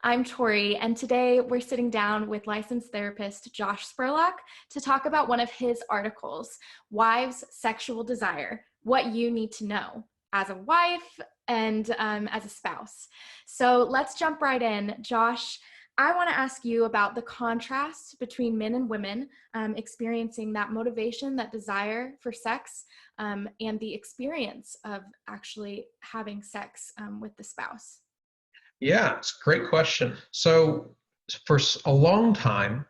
I'm Tori, and today we're sitting down with licensed therapist Josh Spurlock to talk about one of his articles, Wives' Sexual Desire, What You Need to Know as a wife and as a spouse. So let's jump right in. Josh, I want to ask you about the contrast between men and women experiencing that motivation, that desire for sex, and the experience of actually having sex with the spouse. Yeah, it's a great question. So, for a long time,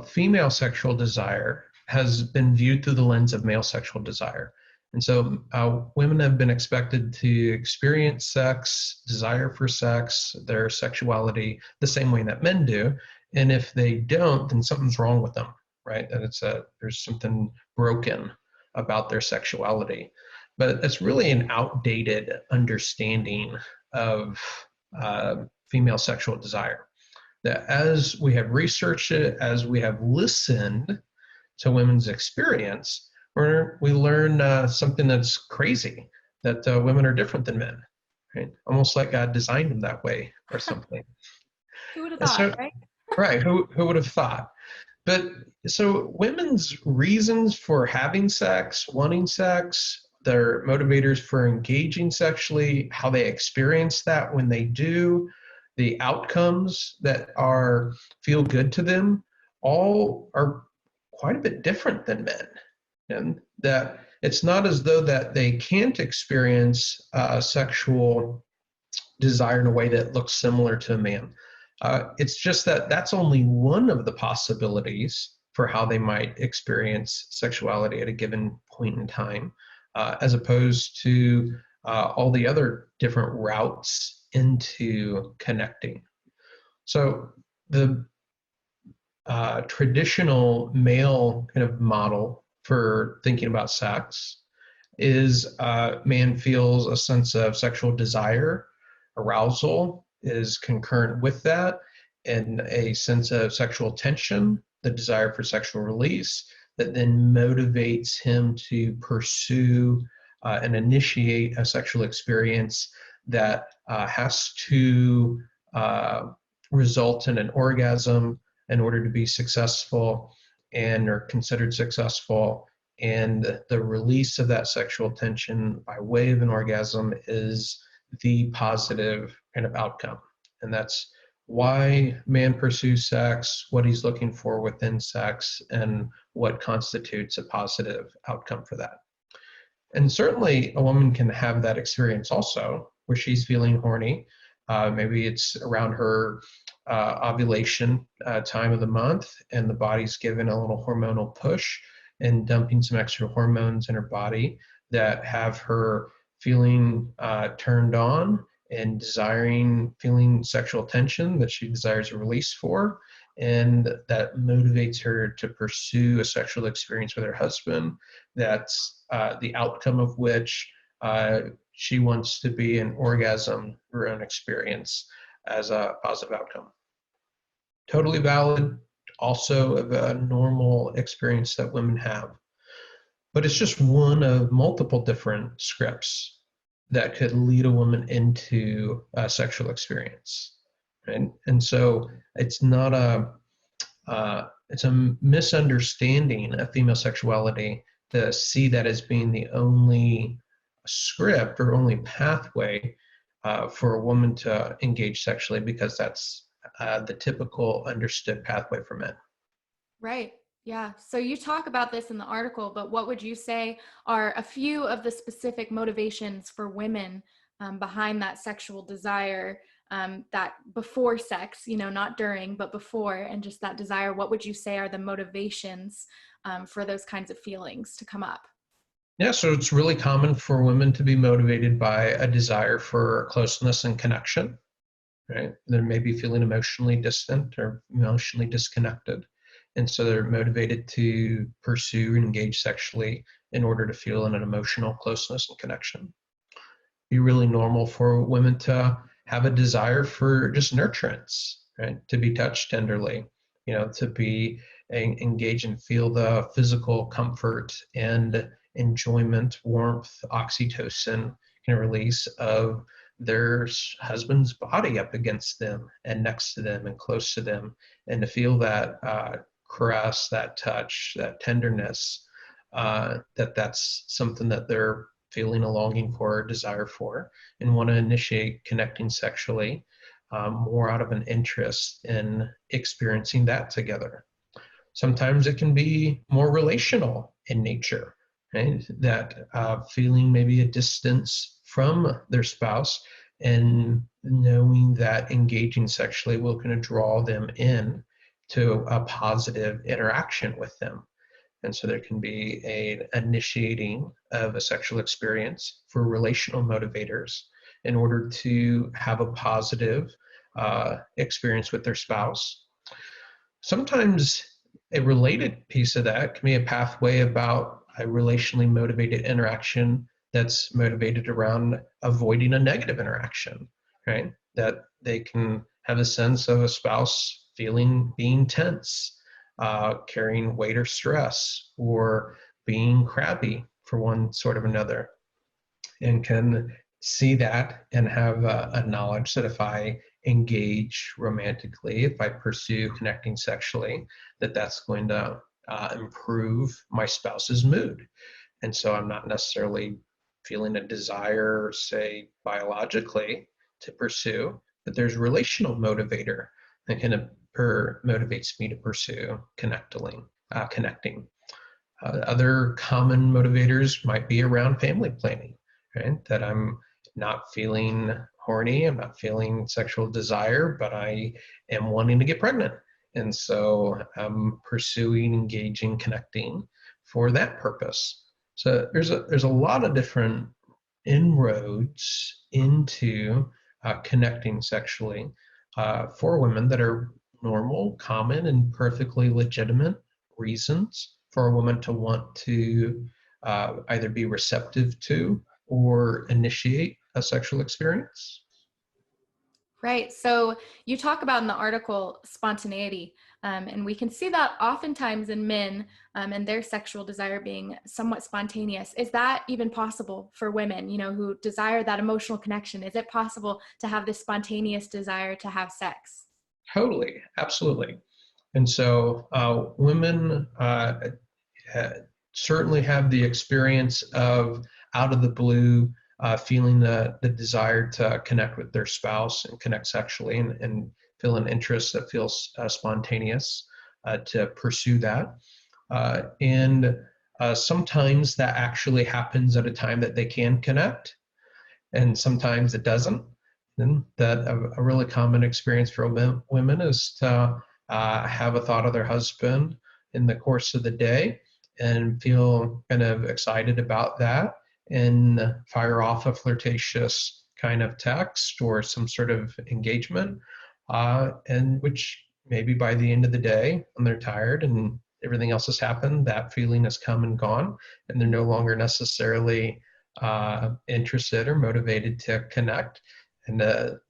female sexual desire has been viewed through the lens of male sexual desire. And so, women have been expected to experience sex, desire for sex, their sexuality, the same way that men do. And if they don't, then something's wrong with them, right? That there's something broken about their sexuality. But it's really an outdated understanding of female sexual desire. That as we have researched it, as we have listened to women's experience, we learn something that's crazy, that women are different than men, right? Almost like God designed them that way or something. Who would have And thought, so, right? right, who would have thought? But so women's reasons for having sex, wanting sex, their motivators for engaging sexually, how they experience that when they do, the outcomes that are feel good to them, all are quite a bit different than men. And that it's not as though that they can't experience sexual desire in a way that looks similar to a man. It's just that that's only one of the possibilities for how they might experience sexuality at a given point in time, as opposed to all the other different routes into connecting. So the traditional male kind of model for thinking about sex is man feels a sense of sexual desire, arousal is concurrent with that, and a sense of sexual tension, the desire for sexual release, that then motivates him to pursue and initiate a sexual experience that has to result in an orgasm in order to be successful and are considered successful. And the release of that sexual tension by way of an orgasm is the positive kind of outcome. And that's why man pursues sex, what he's looking for within sex, and what constitutes a positive outcome for that. And certainly a woman can have that experience also, where she's feeling horny. Maybe it's around her ovulation time of the month, and the body's given a little hormonal push and dumping some extra hormones in her body that have her feeling turned on and feeling sexual tension that she desires a release for. And that motivates her to pursue a sexual experience with her husband. That's the outcome of which she wants to be an orgasm or an experience as a positive outcome. Totally valid, also of a normal experience that women have. But it's just one of multiple different scripts that could lead a woman into a sexual experience. And so it's not it's a misunderstanding of female sexuality to see that as being the only script or only pathway for a woman to engage sexually, because that's the typical understood pathway for men. Right. Yeah. So you talk about this in the article, but what would you say are a few of the specific motivations for women behind that sexual desire, that before sex, not during, but before, and just that desire? What would you say are the motivations for those kinds of feelings to come up? Yeah, so it's really common for women to be motivated by a desire for closeness and connection, right? They may be feeling emotionally distant or emotionally disconnected. And so they're motivated to pursue and engage sexually in order to feel an emotional closeness and connection. It'd be really normal for women to have a desire for just nurturance, right? To be touched tenderly, to be engaged and feel the physical comfort and enjoyment, warmth, oxytocin release of their husband's body up against them and next to them and close to them, and to feel that caress, that touch, that tenderness, that's something that they're feeling a longing for, a desire for, and want to initiate connecting sexually, more out of an interest in experiencing that together. Sometimes it can be more relational in nature, right? That feeling maybe a distance from their spouse and knowing that engaging sexually will kind of draw them in to a positive interaction with them. And so there can be a initiating of a sexual experience for relational motivators in order to have a positive experience with their spouse. Sometimes a related piece of that can be a pathway about a relationally motivated interaction that's motivated around avoiding a negative interaction, right? That they can have a sense of a spouse feeling being tense, carrying weight or stress, or being crabby for one sort of another, and can see that and have a knowledge that if I engage romantically, if I pursue connecting sexually, that's going to improve my spouse's mood. And so I'm not necessarily feeling a desire, say, biologically to pursue, but there's relational motivator that kind of motivates me to pursue connecting. Other common motivators might be around family planning, right? That I'm not feeling horny, I'm not feeling sexual desire, but I am wanting to get pregnant. And so I'm pursuing, engaging, connecting for that purpose. So there's a lot of different inroads into connecting sexually for women that are normal, common, and perfectly legitimate reasons for a woman to want to either be receptive to or initiate a sexual experience. Right. So you talk about in the article spontaneity, and we can see that oftentimes in men and their sexual desire being somewhat spontaneous. Is that even possible for women, who desire that emotional connection? Is it possible to have this spontaneous desire to have sex? Totally, absolutely. And so women certainly have the experience of out of the blue feeling the desire to connect with their spouse and connect sexually, and feel an interest that feels spontaneous to pursue that. And sometimes that actually happens at a time that they can connect, and sometimes it doesn't. And that a really common experience for women is to have a thought of their husband in the course of the day and feel kind of excited about that and fire off a flirtatious kind of text or some sort of engagement, and which maybe by the end of the day, when they're tired and everything else has happened, that feeling has come and gone, and they're no longer necessarily interested or motivated to connect, and that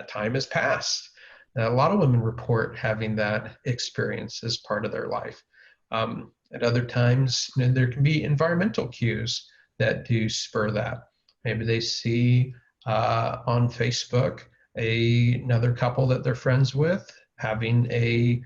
time has passed. Now, a lot of women report having that experience as part of their life. At other times, there can be environmental cues that do spur that. Maybe they see on Facebook another couple that they're friends with having a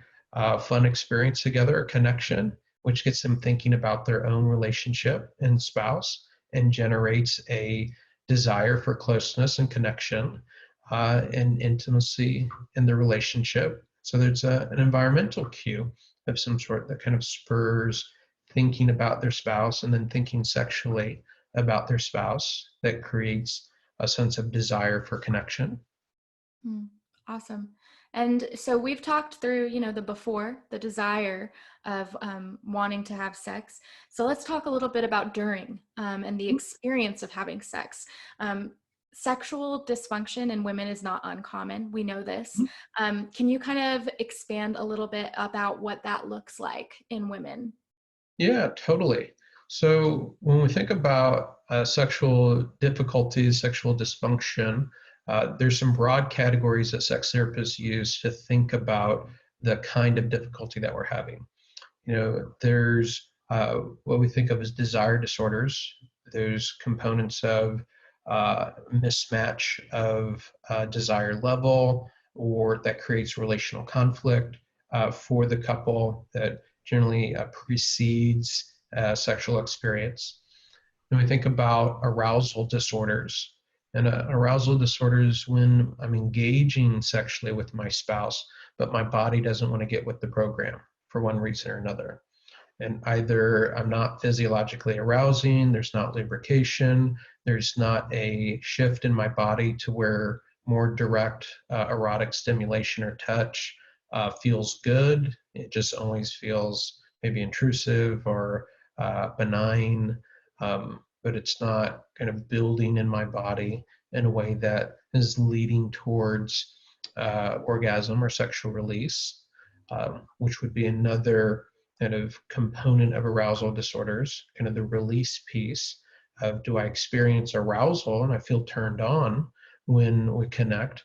fun experience together, a connection, which gets them thinking about their own relationship and spouse and generates a desire for closeness and connection and intimacy in the relationship. So there's an environmental cue of some sort that kind of spurs thinking about their spouse and then thinking sexually about their spouse that creates a sense of desire for connection. Awesome. And so we've talked through, the before, the desire of wanting to have sex. So let's talk a little bit about during and the experience of having sex. Sexual dysfunction in women is not uncommon. We know this. Can you kind of expand a little bit about what that looks like in women? Yeah, totally. So when we think about sexual difficulties, sexual dysfunction, there's some broad categories that sex therapists use to think about the kind of difficulty that we're having. There's what we think of as desire disorders. those components of mismatch of desire level, or that creates relational conflict for the couple that generally precedes sexual experience. When we think about arousal disorders, and arousal disorders when I'm engaging sexually with my spouse, but my body doesn't want to get with the program for one reason or another. And either I'm not physiologically arousing, there's not lubrication, there's not a shift in my body to where more direct erotic stimulation or touch feels good. It just always feels maybe intrusive or benign, but it's not kind of building in my body in a way that is leading towards orgasm or sexual release, which would be another kind of component of arousal disorders, kind of the release piece of, do I experience arousal and I feel turned on when we connect,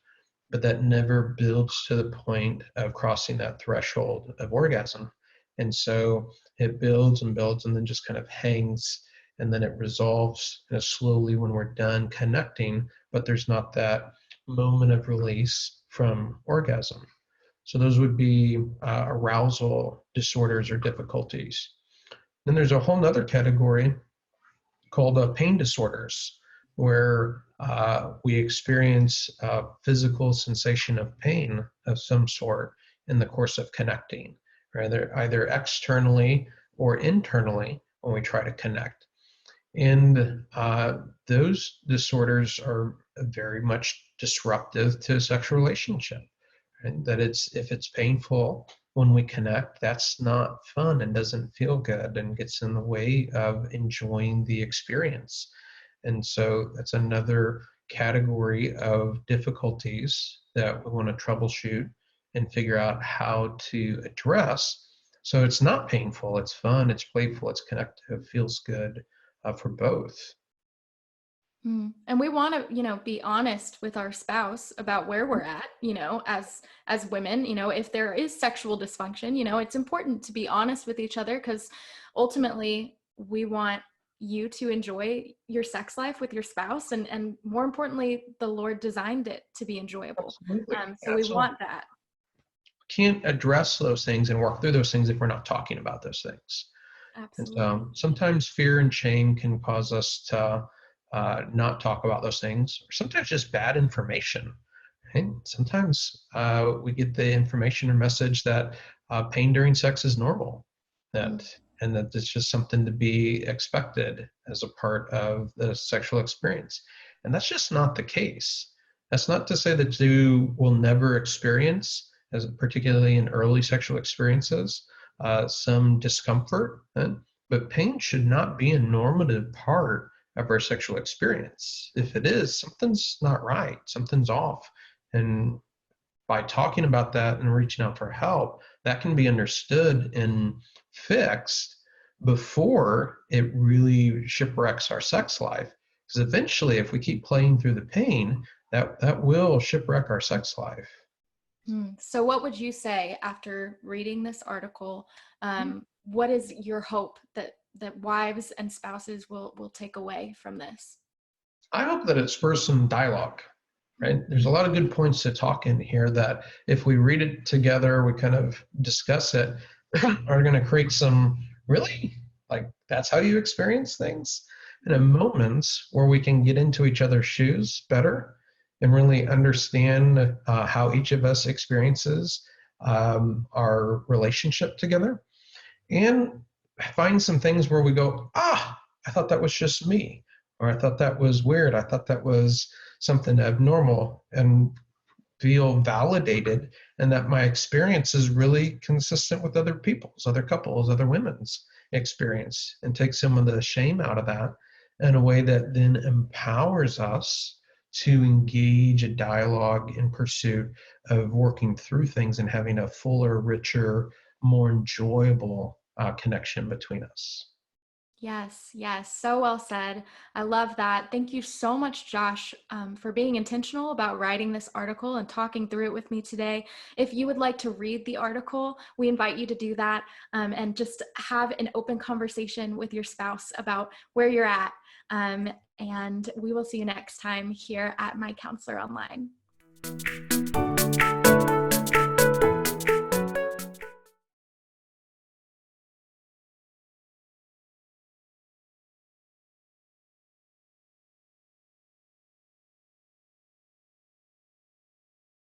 but that never builds to the point of crossing that threshold of orgasm. And so it builds and builds and then just kind of hangs, and then it resolves kind of slowly when we're done connecting, but there's not that moment of release from orgasm. So those would be arousal disorders or difficulties. Then there's a whole other category called pain disorders, where we experience a physical sensation of pain of some sort in the course of connecting, either externally or internally when we try to connect. And those disorders are very much disruptive to a sexual relationship. Right? That if it's painful when we connect, that's not fun and doesn't feel good and gets in the way of enjoying the experience. And so that's another category of difficulties that we want to troubleshoot and figure out how to address. So it's not painful, it's fun, it's playful, it's connective, feels good for both. And we want to, be honest with our spouse about where we're at, as women, if there is sexual dysfunction, it's important to be honest with each other, because ultimately we want you to enjoy your sex life with your spouse. And more importantly, the Lord designed it to be enjoyable. Absolutely. So we Absolutely. want that. Can't address those things and work through those things if we're not talking about those things. And Absolutely. so sometimes fear and shame can cause us to not talk about those things, or sometimes just bad information. Right? Sometimes we get the information or message that pain during sex is normal, Mm. that and that it's just something to be expected as a part of the sexual experience. And that's just not the case. That's not to say that you will never experience, as particularly in early sexual experiences, some discomfort, but pain should not be a normative part of our sexual experience. If it is, something's not right, something's off. And by talking about that and reaching out for help, that can be understood and fixed before it really shipwrecks our sex life. Because eventually, if we keep playing through the pain, that will shipwreck our sex life. So what would you say after reading this article? What is your hope that wives and spouses will take away from this? I hope that it spurs some dialogue, right? There's a lot of good points to talk in here that if we read it together, we kind of discuss it, are going to create some really, like, that's how you experience things, and a moments where we can get into each other's shoes better and really understand how each of us experiences our relationship together, and find some things where we go, I thought that was just me, or I thought that was weird, I thought that was something abnormal, and feel validated, and that my experience is really consistent with other people's, other couples, other women's experience, and take some of the shame out of that in a way that then empowers us to engage a dialogue in pursuit of working through things and having a fuller, richer, more enjoyable connection between us. Yes, yes, so well said. I love that. Thank you so much, Josh, for being intentional about writing this article and talking through it with me today. If you would like to read the article, we invite you to do that, and just have an open conversation with your spouse about where you're at. And we will see you next time here at My Counselor Online.